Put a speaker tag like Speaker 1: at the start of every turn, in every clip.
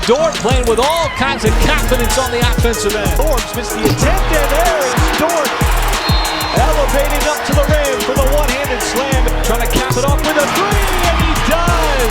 Speaker 1: Dort playing with all kinds of confidence on the offensive end.
Speaker 2: Forbes missed the attempt, and there is Dort elevating up to the rim for the one-handed slam. Trying to cap it off with a three, and he does!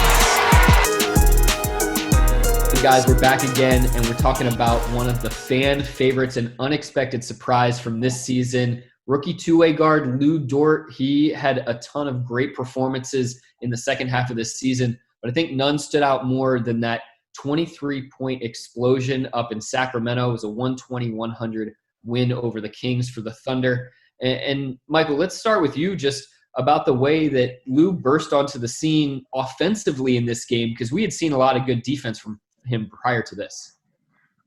Speaker 3: Hey guys, we're back again, and we're talking about one of the fan favorites and unexpected surprise from this season. Rookie two-way guard Lu Dort, he had a ton of great performances in the second half of this season, but I think none stood out more than that 23-point explosion up in Sacramento. It was a 120-100 win over the Kings for the Thunder. And Michael, let's start with you just about the way that Lu burst onto the scene offensively in this game, because we had seen a lot of good defense from him prior to this.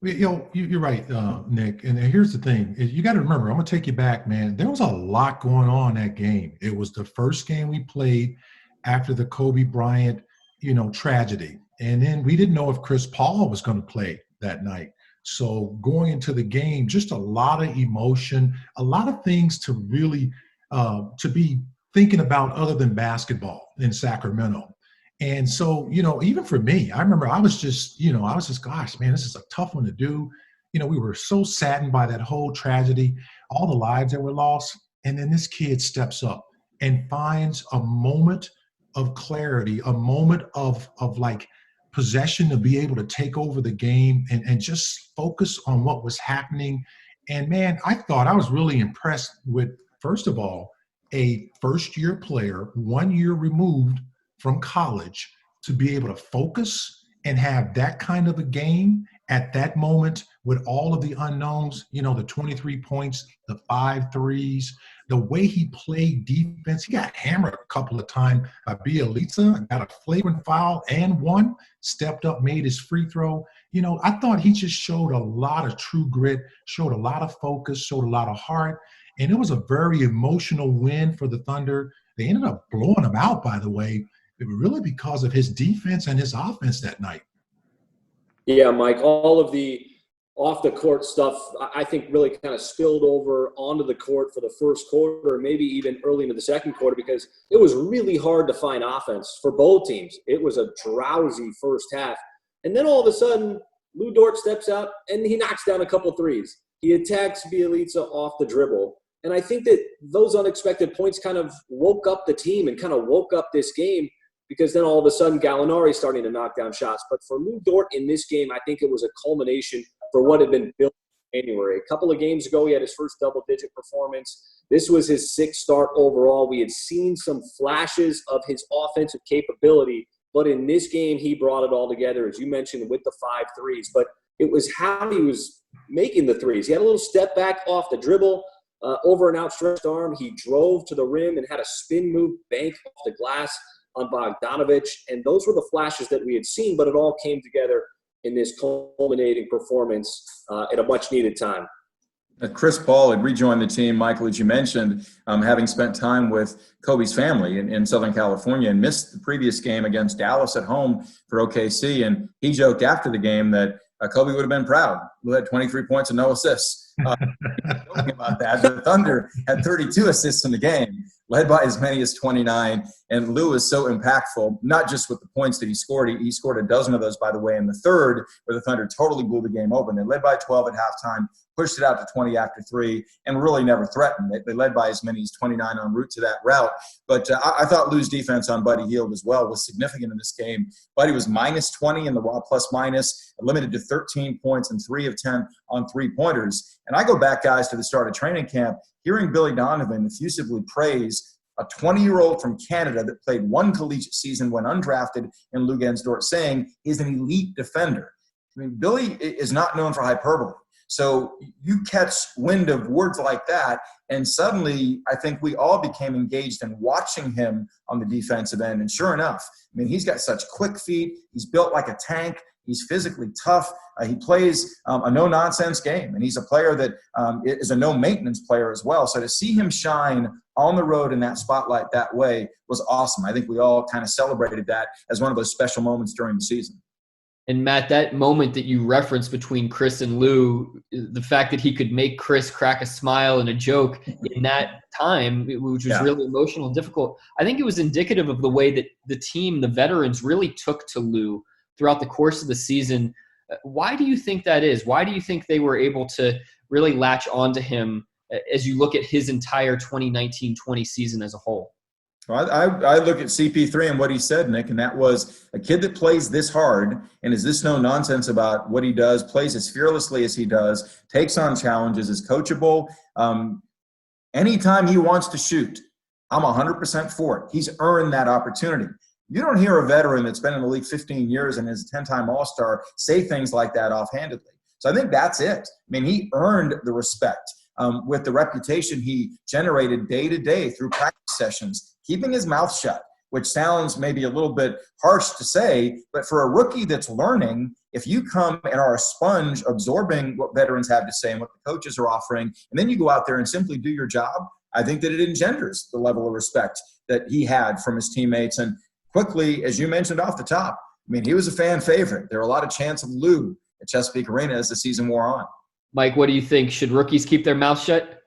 Speaker 4: You're right, Nick. And here's the thing. You got to remember, I'm going to take you back, man. There was a lot going on that game. It was the first game we played after the Kobe Bryant, tragedy. And then we didn't know if Chris Paul was going to play that night. So going into the game, just a lot of emotion, a lot of things to really to be thinking about other than basketball in Sacramento. And so, even for me, I remember I was just, gosh, man, this is a tough one to do. We were so saddened by that whole tragedy, all the lives that were lost. And then this kid steps up and finds a moment of clarity, a moment of like possession to be able to take over the game and just focus on what was happening. And man, I thought I was really impressed with, first of all, a first-year player, 1 year removed from college, to be able to focus and have that kind of a game at that moment with all of the unknowns, the 23 points, the 5 threes, the way he played defense. He got hammered a couple of times by 𝐓𝐡𝐻𝐿, got a flagrant foul and one, stepped up, made his free throw. I thought he just showed a lot of true grit, showed a lot of focus, showed a lot of heart. And it was a very emotional win for the Thunder. They ended up blowing them out, by the way, really because of his defense and his offense that night.
Speaker 5: Yeah, Mike, all of the off-the-court stuff, I think, really kind of spilled over onto the court for the first quarter, maybe even early into the second quarter, because it was really hard to find offense for both teams. It was a drowsy first half. And then all of a sudden, Lu Dort steps out, and he knocks down a couple threes. He attacks 𝐓𝐡𝐻𝐿 off the dribble. And I think that those unexpected points kind of woke up the team and kind of woke up this game, because then all of a sudden Gallinari's starting to knock down shots. But for Lu Dort in this game, I think it was a culmination for what had been built in January. A couple of games ago, he had his first double-digit performance. This was his 6th start overall. We had seen some flashes of his offensive capability, but in this game, he brought it all together, as you mentioned, with the 5 threes. But it was how he was making the threes. He had a little step back off the dribble, over an outstretched arm. He drove to the rim and had a spin move, bank off the glass on Bogdanović. And those were the flashes that we had seen, but it all came together in this culminating performance at a much-needed time.
Speaker 6: Chris Paul had rejoined the team, Michael, as you mentioned, having spent time with Kobe's family in Southern California, and missed the previous game against Dallas at home for OKC. And he joked after the game that Kobe would have been proud. Lu had 23 points and no assists. Talking about that, the Thunder had 32 assists in the game, led by as many as 29. And Lu is so impactful, not just with the points that he scored. He scored a dozen of those, by the way, in the third, where the Thunder totally blew the game open. They led by 12 at halftime, pushed it out to 20 after 3, and really never threatened. They led by as many as 29 en route to that route. But I thought Lu's defense on Buddy Hield as well was significant in this game. Buddy was minus 20 in the raw plus-minus, limited to 13 points and 3 of 10 on three-pointers. And I go back, guys, to the start of training camp, hearing Billy Donovan effusively praise a 20-year-old from Canada that played one collegiate season when undrafted in Dort, saying he's an elite defender. I mean, Billy is not known for hyperbole. So you catch wind of words like that, and suddenly I think we all became engaged in watching him on the defensive end. And sure enough, I mean, he's got such quick feet. He's built like a tank. He's physically tough. He plays a no-nonsense game, and he's a player that is a no-maintenance player as well. So to see him shine on the road in that spotlight that way was awesome. I think we all kind of celebrated that as one of those special moments during the season.
Speaker 3: And Matt, that moment that you referenced between Chris and Lu, the fact that he could make Chris crack a smile and a joke in that time, which was really emotional and difficult, I think it was indicative of the way that the team, the veterans, really took to Lu throughout the course of the season. Why do you think that is? Why do you think they were able to really latch onto him as you look at his entire 2019-20 season as a whole?
Speaker 6: Well, I look at CP3 and what he said, Nick, and that was a kid that plays this hard and is this no nonsense about what he does, plays as fearlessly as he does, takes on challenges, is coachable. Anytime he wants to shoot, I'm 100% for it. He's earned that opportunity. You don't hear a veteran that's been in the league 15 years and is a 10-time All-Star say things like that offhandedly. So I think that's it. I mean, he earned the respect with the reputation he generated day to day through practice sessions, keeping his mouth shut, which sounds maybe a little bit harsh to say, but for a rookie that's learning, if you come and are a sponge absorbing what veterans have to say and what the coaches are offering, and then you go out there and simply do your job, I think that it engenders the level of respect that he had from his teammates. And quickly, as you mentioned off the top, I mean, he was a fan favorite. There were a lot of chants of Lou at Chesapeake Arena as the season wore on.
Speaker 3: Mike, what do you think? Should rookies keep their mouth shut?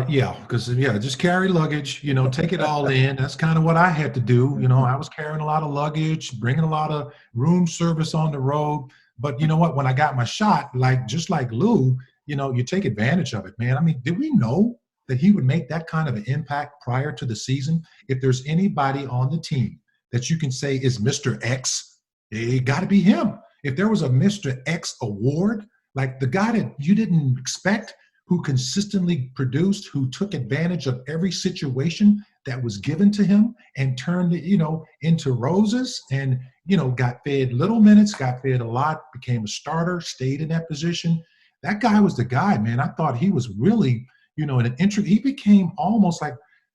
Speaker 4: Yeah, because just carry luggage, take it all in. That's kind of what I had to do. I was carrying a lot of luggage, bringing a lot of room service on the road. But you know what? When I got my shot, just like Lou, you take advantage of it, man. I mean, did we know that he would make that kind of an impact prior to the season? If there's anybody on the team that you can say is Mr. X, it got to be him. If there was a Mr. X award, like the guy that you didn't expect, who consistently produced, who took advantage of every situation that was given to him and turned it, into roses and, got fed little minutes, got fed a lot, became a starter, stayed in that position. That guy was the guy, man. I thought he was really, he became almost like,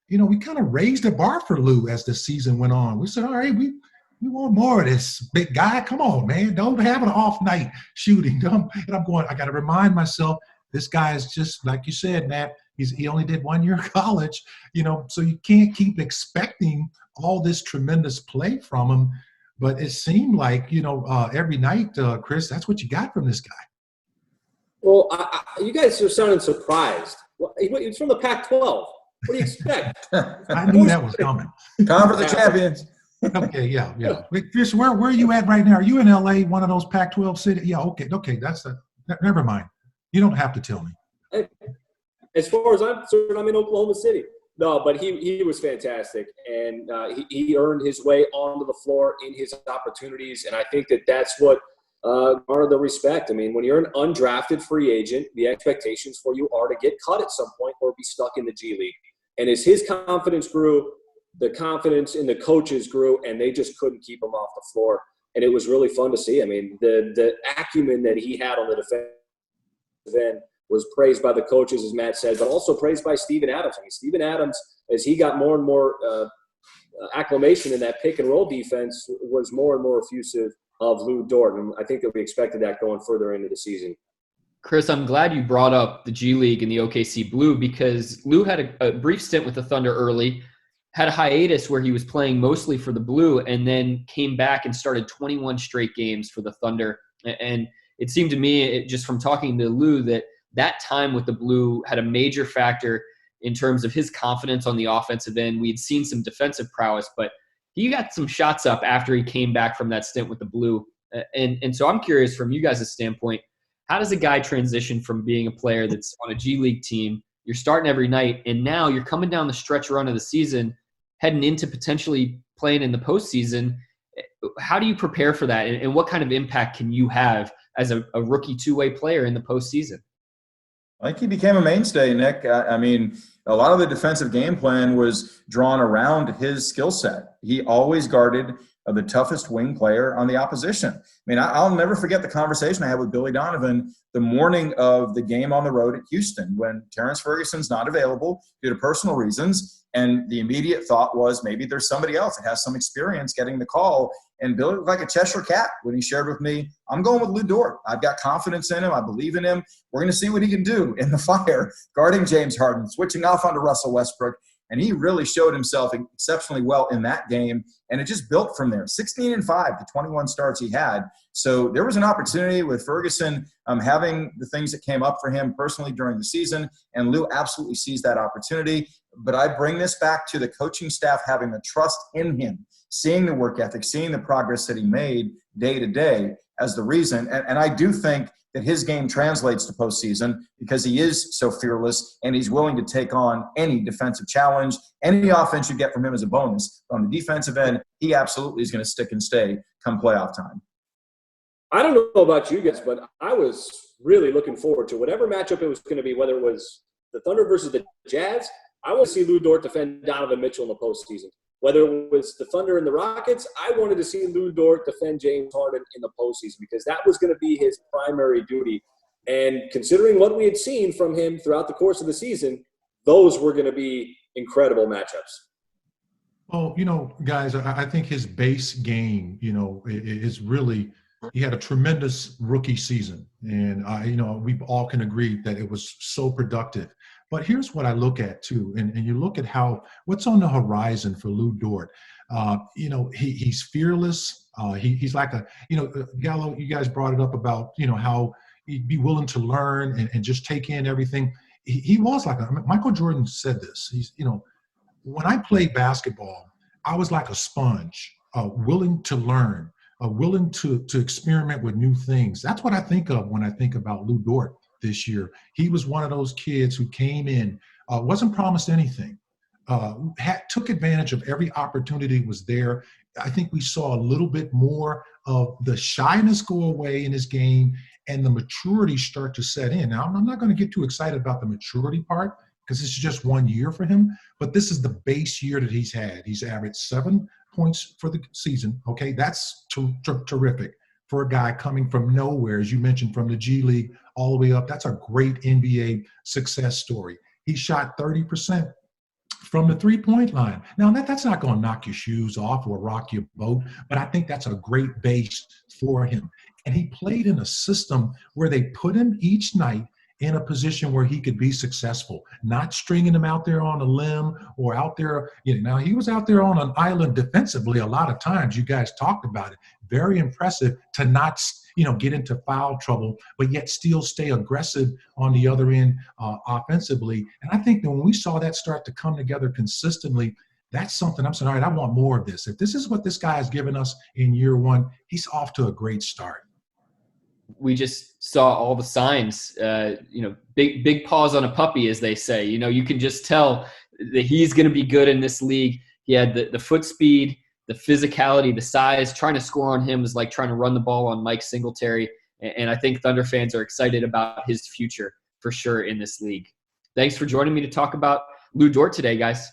Speaker 4: we kind of raised the bar for Lou as the season went on. We said, all right, we want more of this big guy. Come on, man. Don't have an off night shooting. And I'm going, I got to remind myself, this guy is just, like you said, Matt, he only did 1 year of college, so you can't keep expecting all this tremendous play from him. But it seemed like, every night, Chris, that's what you got from this guy.
Speaker 5: Well, you guys are sounding surprised. Well, he's from the Pac-12. What do you expect?
Speaker 4: I knew that was coming.
Speaker 6: Conference of Champions.
Speaker 4: Okay, yeah. Wait, Chris, where are you at right now? Are you in LA, one of those Pac-12 cities? Yeah, okay, never mind. You don't have to tell me.
Speaker 5: As far as I'm concerned, I'm in Oklahoma City. No, but he was fantastic, and he earned his way onto the floor in his opportunities, and I think that's what garnered the respect. I mean, when you're an undrafted free agent, the expectations for you are to get cut at some point or be stuck in the G League. And as his confidence grew, the confidence in the coaches grew, and they just couldn't keep him off the floor. And it was really fun to see. I mean, the acumen that he had on the defense end was praised by the coaches, as Matt said, but also praised by Steven Adams. I mean, Steven Adams, as he got more and more acclamation in that pick and roll defense, was more and more effusive of Lou Dort. And I think that we expected that going further into the season.
Speaker 3: Chris, I'm glad you brought up the G League and the OKC Blue, because Lou had a brief stint with the Thunder early, had a hiatus where he was playing mostly for the Blue, and then came back and started 21 straight games for the Thunder. And it seemed to me, just from talking to Lou, that time with the Blue had a major factor in terms of his confidence on the offensive end. We'd seen some defensive prowess, but he got some shots up after he came back from that stint with the Blue. And so I'm curious, from you guys' standpoint, how does a guy transition from being a player that's on a G League team, you're starting every night, and now you're coming down the stretch run of the season, heading into potentially playing in the postseason? How do you prepare for that, and what kind of impact can you have as a rookie two-way player in the postseason?
Speaker 6: I think he became a mainstay, Nick. I mean, a lot of the defensive game plan was drawn around his skill set. He always guarded the toughest wing player on the opposition. I mean, I'll never forget the conversation I had with Billy Donovan the morning of the game on the road at Houston when Terrence Ferguson's not available due to personal reasons. And the immediate thought was maybe there's somebody else that has some experience getting the call. And Billy looked like a Cheshire cat when he shared with me, I'm going with Lou Dort. I've got confidence in him. I believe in him. We're going to see what he can do in the fire, guarding James Harden, switching off onto Russell Westbrook. And he really showed himself exceptionally well in that game. And it just built from there. 16-5, the 21 starts he had. So there was an opportunity with Ferguson having the things that came up for him personally during the season. And Lou absolutely seized that opportunity. But I bring this back to the coaching staff having the trust in him, seeing the work ethic, seeing the progress that he made day to day as the reason. And I do think that his game translates to postseason because he is so fearless and he's willing to take on any defensive challenge. Any offense you get from him is a bonus. On the defensive end, he absolutely is going to stick and stay come playoff time.
Speaker 5: I don't know about you guys, but I was really looking forward to whatever matchup it was going to be, whether it was the Thunder versus the Jazz. I want to see Lou Dort defend Donovan Mitchell in the postseason. Whether it was the Thunder and the Rockets, I wanted to see Lou Dort defend James Harden in the postseason because that was going to be his primary duty. And considering what we had seen from him throughout the course of the season, those were going to be incredible matchups.
Speaker 4: Well, guys, I think his base game, is really – he had a tremendous rookie season. And, we all can agree that it was so productive. But here's what I look at, too. And you look at what's on the horizon for Lou Dort. He's fearless. He's like Gallo, you guys brought it up about, how he'd be willing to learn and just take in everything. He was like Michael Jordan said this. He's, when I played basketball, I was like a sponge, willing to learn, willing to experiment with new things. That's what I think of when I think about Lou Dort this year. He was one of those kids who came in, wasn't promised anything, took advantage of every opportunity was there. I think we saw a little bit more of the shyness go away in his game and the maturity start to set in. Now, I'm not going to get too excited about the maturity part because this is just 1 year for him, but this is the base year that he's had. He's averaged 7 points for the season. Okay, that's terrific for a guy coming from nowhere, as you mentioned, from the G League all the way up. That's a great NBA success story. He shot 30% from the three-point line. Now, that's not going to knock your shoes off or rock your boat, but I think that's a great base for him. And he played in a system where they put him each night in a position where he could be successful, not stringing him out there on a limb or out there. Now he was out there on an island defensively a lot of times. You guys talked about it. Very impressive to not, get into foul trouble, but yet still stay aggressive on the other end offensively. And I think that when we saw that start to come together consistently, that's something I'm saying, all right, I want more of this. If this is what this guy has given us in year one, he's off to a great start.
Speaker 3: We just saw all the signs, big paws on a puppy, as they say. You can just tell that he's going to be good in this league. He had the foot speed, the physicality, the size. Trying to score on him is like trying to run the ball on Mike Singletary. And I think Thunder fans are excited about his future for sure in this league. Thanks for joining me to talk about Lou Dort today, guys.